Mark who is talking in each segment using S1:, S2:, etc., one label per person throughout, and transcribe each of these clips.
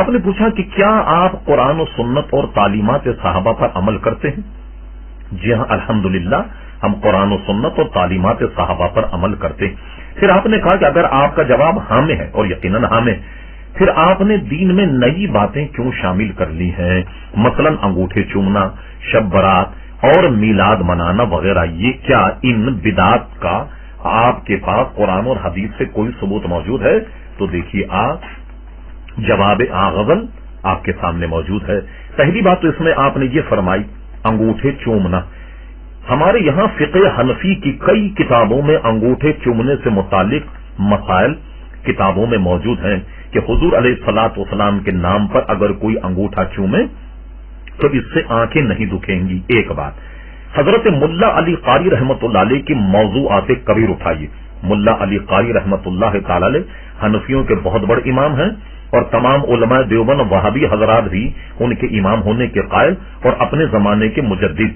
S1: आपने पूछा कि क्या आप कुरान और सुन्नत और तालीमात सहाबा पर अमल करते हैं? जी हाँ, अल्हम्दुलिल्लाह हम कुरान और सुन्नत और तालीमात सहाबा पर अमल करते हैं। फिर आपने कहा कि अगर आपका जवाब हाँ में है, और यकीनन हाँ में, फिर आपने दीन में नई बातें क्यों शामिल कर ली हैं? मसलन अंगूठे चूमना, शब बरात और मीलाद मनाना वगैरह, ये क्या इन बिदात का आपके पास कुरान और हदीस से कोई सबूत मौजूद है? तो देखिए आप, जवाब आगज़ल आपके सामने मौजूद है। पहली बात तो इसमें आपने ये फरमाई अंगूठे चूमना। हमारे यहां फिक़े हनफी की कई किताबों में अंगूठे चूमने से मुतालिक मसाइल किताबों में मौजूद हैं कि हुजूर अलैहिस्सलातु वस्सलाम के नाम पर अगर कोई अंगूठा चूमे तो इससे आंखें नहीं दुखेंगी। एक बात, हजरत मुल्ला अली कारी रहमतुल्लाह अलैह की मौज़ूआत कबीर उठाइए। मुल्ला अली कारी रहमतुल्लाह तआला अलैह हनफियों के बहुत बड़े इमाम हैं और तमाम उलमा देवबंद वहाबी हजरात भी उनके इमाम होने के कायल और अपने जमाने के मुजद्दिद।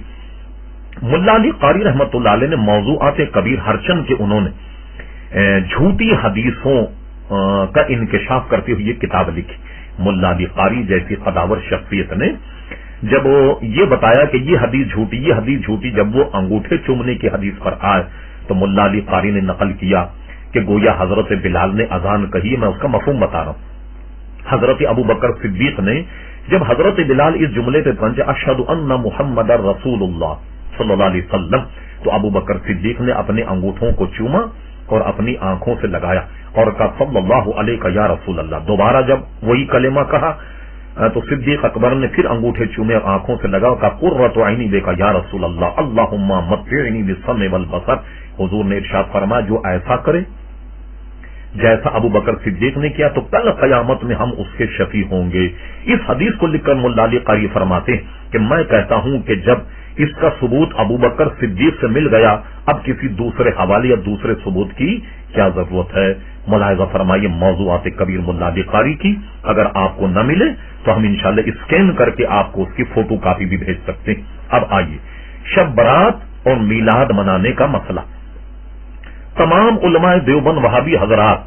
S1: मुल्ला अली कारी रहमतुल्लाह अलैह ने मौज़ूआत कबीर हरचंद के उन्होंने झूठी हदीसों का इंकशाफ करते हुए किताब लिखी। मुल्ला अली कारी जैसी कदावर शख्सियत ने जब ये बताया कि ये हदीस झूठी, ये हदीस झूठी, जब वो अंगूठे चूमने की हदीस पर आए तो मुल्ला अली कारी ने नकल किया कि गोया हजरत बिलाल ने अजान कही। मैं उसका मफहूम बता रहा हूं। हजरत अबू बकर सिद्दीक ने जब हजरत बिलाल इस जुमले पे पहुंचे अशहदु अन्ना मुहम्मदर रसूलुल्लाह सल्लल्लाहु अलैहि वसल्लम, तो अबू बकर सिद्दीक ने अपने अंगूठों को चूमा और अपनी आंखों से लगाया और कहा सल्लल्लाहु अलैहि या रसूल अल्लाह। दोबारा जब वही कलेमा कहा तो सिद्दीक अकबर ने फिर अंगूठे चूमे और आंखों से लगा, कहा कुर्रतु ऐनी बेका या रसूल अल्लाह, अल्लाहुम्मा मत्तिअनी बिस्समी वल बसर। हुजूर ने इरशाद फरमाया जो ऐसा करे जैसा अबू बकर सिद्दीक ने किया तो कल कयामत में हम उसके शफी होंगे। इस हदीस को लिखकर मुल्ला अली कारी फरमाते हैं कि मैं कहता हूं कि जब इसका सबूत अबू बकर सिद्दीक से मिल गया, अब किसी दूसरे हवाले या दूसरे सबूत की क्या जरूरत है? मुलाहिजा फरमाइए मौज़ूआत कबीर मुल्ला अली कारी की। अगर आपको न मिले तो हम इंशाल्लाह स्कैन करके आपको उसकी फोटो कापी भी भेज सकते हैं। अब आइए, शब बरात और मीलाद मनाने का मसला। तमाम उलमाए देवबंद वहाबी हजरात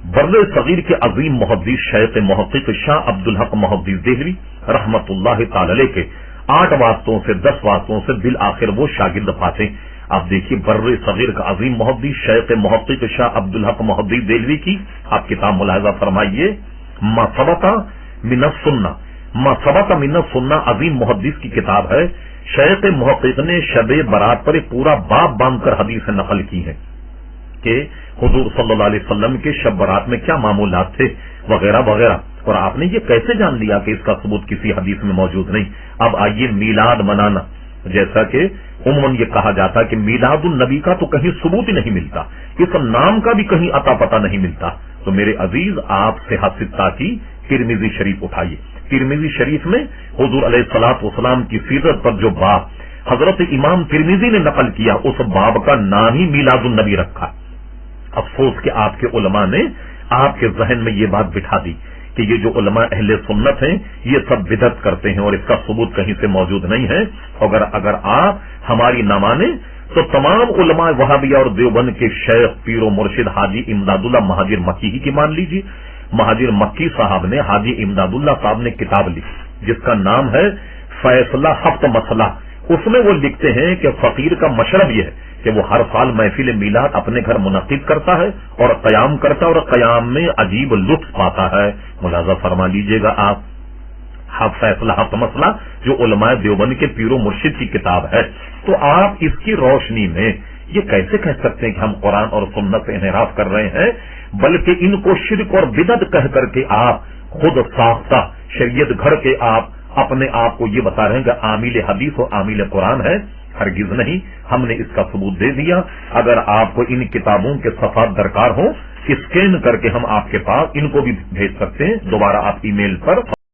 S1: बर्रे सगीर के अजीम मुहद्दिस शेख मुहक्किक शाह अब्दुल हक मुहद्दिस देहलवी रहमतुल्लाह तआला अलैह के 8 वास्तों से 10 वास्तों से बिल आखिर वो शागिर्द पाते। आप देखिए बर्रे सगीर का अजीम मुहद्दिस शेख मुहक्किक शाह अब्दुल हक मुहद्दिस देहलवी की आप किताब मुलाहिजा फरमाइए, मसबता मिनस सुन्ना। मसबता मिनस सुन्ना अजीम मुहद्दिस की किताब है। शेख मुहक्किक ने शबे बरात पर एक पूरा बाब बांधकर हदीस नकल की है कि हुजूर सल्लल्लाहु अलैहि वसल्लम के शब बरात में क्या मामूलात थे वगैरह वगैरह। और आपने ये कैसे जान लिया कि इसका सबूत किसी हदीस में मौजूद नहीं? अब आइए मीलाद मनाना, जैसा कि उम्मन ये कहा जाता है कि मीलादुन नबी का तो कहीं सबूत ही नहीं मिलता, इस नाम का भी कहीं अता पता नहीं मिलता। तो मेरे अजीज आप सिहत सित्ता की तिरमिजी शरीफ उठाइए। तिरमिजी शरीफ में हुजूर अलैहिस्सलातु वस्सलाम की सीरत पर जो बाब हजरत इमाम तिरमिजी ने नकल किया उस बाब का नाम ही मीलादुन नबी रखा। अफसोस कि आपके उलमा ने आपके जहन में ये बात बिठा दी कि ये जो उलमा अहले सुन्नत हैं ये सब बिदअत करते हैं और इसका सबूत कहीं से मौजूद नहीं है। अगर आप हमारी न माने तो तमाम उलमा वहाबिया और देवबंद के शेख पीरो मुर्शिद हाजी इमदादुल्लाह महाजिर मक्की ही की मान लीजिए। महाजिर मक्की साहब ने, हाजी इमदादुल्लाह साहब ने किताब लिखी जिसका नाम है फैसला हफ्त मसला। उसमें वो लिखते हैं कि फकीर का मशरब यह है कि वो हर साल महफिल मीलाद अपने घर मुनक़िद करता है और क़याम करता है और क़याम में अजीब लुत्फ पाता है। मुलाज़ा फरमा लीजिएगा आप, फैसला हफ्त मसला जो उलमाए देवबंद के पीरो मुर्शिद की किताब है। तो आप इसकी रोशनी में ये कैसे कह सकते हैं कि हम कुरान और सुन्नत से इन्हिराफ कर रहे हैं, बल्कि इनको शिर्क और बिदअत कह करके आप खुद साख्ता शरीयत घर के आप अपने आप को ये बता रहे हैं कि आमिल हदीस और आमिल कुरान है। हरगिज नहीं, हमने इसका सबूत दे दिया। अगर आपको इन किताबों के सफात दरकार हो स्कैन करके हम आपके पास इनको भी भेज सकते हैं। दोबारा आप ईमेल पर